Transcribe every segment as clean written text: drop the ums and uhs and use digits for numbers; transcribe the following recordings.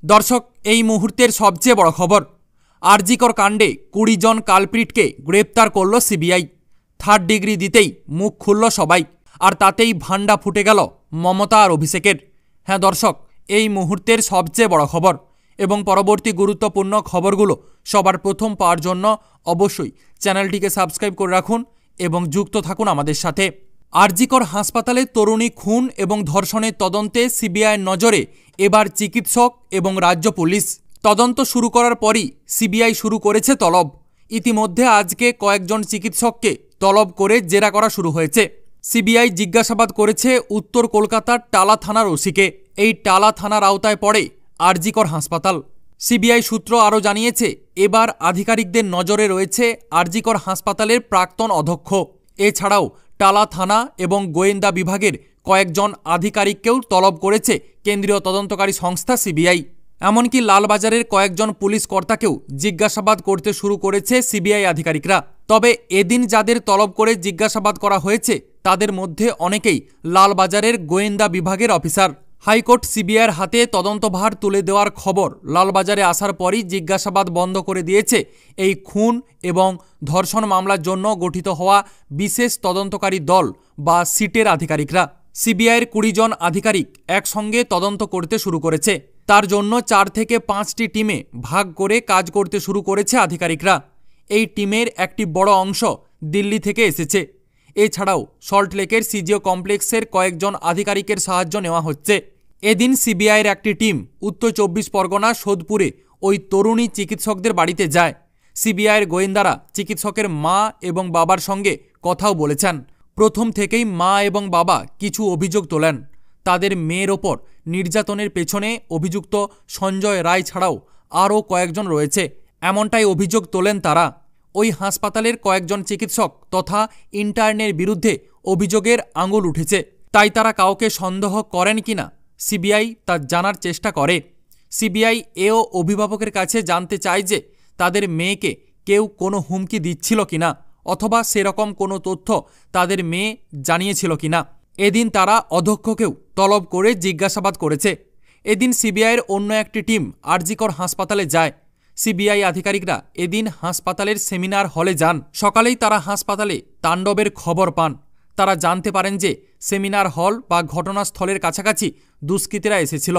दर्शक এই মুহূর্তের সবচেয়ে বড় খবর আরজিকর কাণ্ডে ২০ জন কালপ্রিটকে গ্রেপ্তার করল সিবিআই। থার্ড ডিগ্রি দিতেই মুখ খুলল সবাই, আর তাতেই ভান্ডা ফুটে গেল মমতা আর অভিষেকের। হ্যাঁ দর্শক, এই মুহূর্তের সবচেয়ে বড় খবর এবং পরবর্তী গুরুত্বপূর্ণ খবরগুলো সবার প্রথম পাওয়ার জন্য অবশ্যই চ্যানেলটিকে সাবস্ক্রাইব করে রাখুন এবং যুক্ত থাকুন আমাদের সাথে। আরজিকর হাসপাতালে তরুণী খুন এবং ধর্ষণের তদন্তে সিবিআইয়ের নজরে এবার চিকিৎসক এবং রাজ্য পুলিশ। তদন্ত শুরু করার পরই সিবিআই শুরু করেছে তলব। ইতিমধ্যে আজকে কয়েকজন চিকিৎসককে তলব করে জেরা করা শুরু হয়েছে। সিবিআই জিজ্ঞাসাবাদ করেছে উত্তর কলকাতার টালা থানার ওসিকে। এই টালা থানার আওতায় পড়ে আরজিকর হাসপাতাল। সিবিআই সূত্র আরও জানিয়েছে, এবার আধিকারিকদের নজরে রয়েছে আরজিকর হাসপাতালের প্রাক্তন অধ্যক্ষ। এছাড়াও টালা থানা এবং গোয়েন্দা বিভাগের কয়েকজন আধিকারিককেও তলব করেছে কেন্দ্রীয় তদন্তকারী সংস্থা সিবিআই। এমনকি লালবাজারের কয়েকজন পুলিশ কর্তাকেও জিজ্ঞাসাবাদ করতে শুরু করেছে সিবিআই আধিকারিকরা। তবে এদিন যাদের তলব করে জিজ্ঞাসাবাদ করা হয়েছে তাদের মধ্যে অনেকেই লালবাজারের গোয়েন্দা বিভাগের অফিসার। হাইকোর্ট সিবিআইয়ের হাতে তদন্তভার তুলে দেওয়ার খবর লালবাজারে আসার পরই জিজ্ঞাসাবাদ বন্ধ করে দিয়েছে এই খুন এবং ধর্ষণ মামলার জন্য গঠিত হওয়া বিশেষ তদন্তকারী দল বা সিটের আধিকারিকরা। সিবিআইয়ের ২০ জন আধিকারিক একসঙ্গে তদন্ত করতে শুরু করেছে। তার জন্য ৪ থেকে ৫টি টিমে ভাগ করে কাজ করতে শুরু করেছে আধিকারিকরা। এই টিমের একটি বড় অংশ দিল্লি থেকে এসেছে। এছাড়াও সল্টলেকের সিজিও কমপ্লেক্সের কয়েকজন আধিকারিকের সাহায্য নেওয়া হচ্ছে। এদিন সিবিআইয়ের একটি টিম উত্তর ২৪ পরগনা সোদপুরে ওই তরুণী চিকিৎসকদের বাড়িতে যায়। সিবিআইয়ের গোয়েন্দারা চিকিৎসকের মা এবং বাবার সঙ্গে কথাও বলেছেন। প্রথম থেকেই মা এবং বাবা কিছু অভিযোগ তোলেন। তাদের মেয়ের ওপর নির্যাতনের পেছনে অভিযুক্ত সঞ্জয় রায় ছাড়াও আরও কয়েকজন রয়েছে, এমনটাই অভিযোগ তোলেন তারা। ওই হাসপাতালের কয়েকজন চিকিৎসক তথা ইন্টার্নের বিরুদ্ধে অভিযোগের আঙুল উঠেছে। তাই তারা কাউকে সন্দেহ করেন কিনা সিবিআই তা জানার চেষ্টা করে। সিবিআই এও অভিভাবকের কাছে জানতে চায় যে তাদের মেয়েকে কেউ কোনো হুমকি দিচ্ছিল কিনা অথবা সেরকম কোনো তথ্য তাদের মেয়ে জানিয়েছিল কিনা। এদিন তারা অধ্যক্ষকেও তলব করে জিজ্ঞাসাবাদ করেছে। এদিন সিবিআইয়ের অন্য একটি টিম আরজিকর হাসপাতালে যায়। সিবিআই আধিকারিকরা এদিন হাসপাতালের সেমিনার হলে যান। সকালেই তারা হাসপাতালে তাণ্ডবের খবর পান। তারা জানতে পারেন যে সেমিনার হল বা ঘটনাস্থলের কাছাকাছি দুষ্কৃতীরা এসেছিল।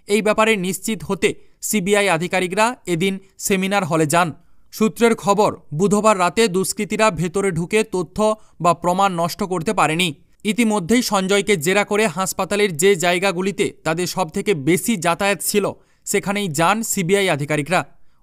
এই ব্যাপারে নিশ্চিত হতে সিবিআই আধিকারিকরা এদিন সেমিনার হলে যান। সূত্রের খবর, বুধবার রাতে দুষ্কৃতীরা ভেতরে ঢুকে তথ্য বা প্রমাণ নষ্ট করতে পারেনি। ইতিমধ্যেই সঞ্জয়কে জেরা করে হাসপাতালের যে জায়গাগুলিতে তাদের সবথেকে বেশি যাতায়াত ছিল সেখানেই যান সিবিআই আধিকারিকরা।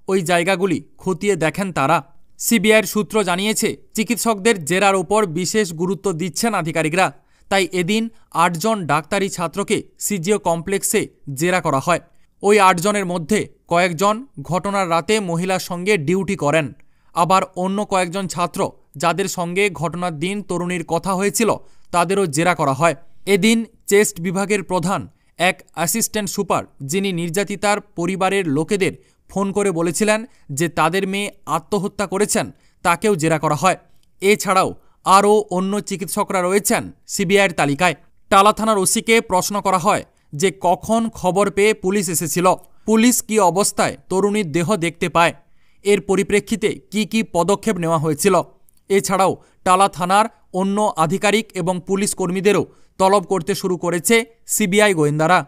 ওই জায়গাগুলি খতিয়ে দেখেন তারা। সিবিআইয়ের সূত্র জানিয়েছে, চিকিৎসকদের জেরার ওপর বিশেষ গুরুত্ব দিচ্ছেন আধিকারিকরা। তাই এদিন ৮ জন ডাক্তারি ছাত্রকে সিজিও কমপ্লেক্সে জেরা করা হয়। ওই ৮ জনের মধ্যে কয়েকজন ঘটনার রাতে মহিলার সঙ্গে ডিউটি করেন। আবার অন্য কয়েকজন ছাত্র যাদের সঙ্গে ঘটনার দিন তরুণীর কথা হয়েছিল তাদেরও জেরা করা হয়। এদিন চেস্ট বিভাগের প্রধান এক অ্যাসিস্ট্যান্ট সুপার, যিনি নির্যাতিতার পরিবারের লোকেদের ফোন করে বলেছিলেন যে তাদের মেয়ে আত্মহত্যা করেছেন, তাকেও জেরা করা হয়। এছাড়াও আরও অন্য চিকিৎসকরা রয়েছেন সিবিআইয়ের তালিকায়। টালা থানার ওসিকে প্রশ্ন করা হয় যে কখন খবর পেয়ে পুলিশ এসেছিল, পুলিশ কী অবস্থায় তরুণীর দেহ দেখতে পায়, এর পরিপ্রেক্ষিতে কি কি পদক্ষেপ নেওয়া হয়েছিল। এছাড়াও টালা থানার অন্য আধিকারিক এবং পুলিশ কর্মীদেরও তলব করতে শুরু করেছে সিবিআই গোয়েন্দারা।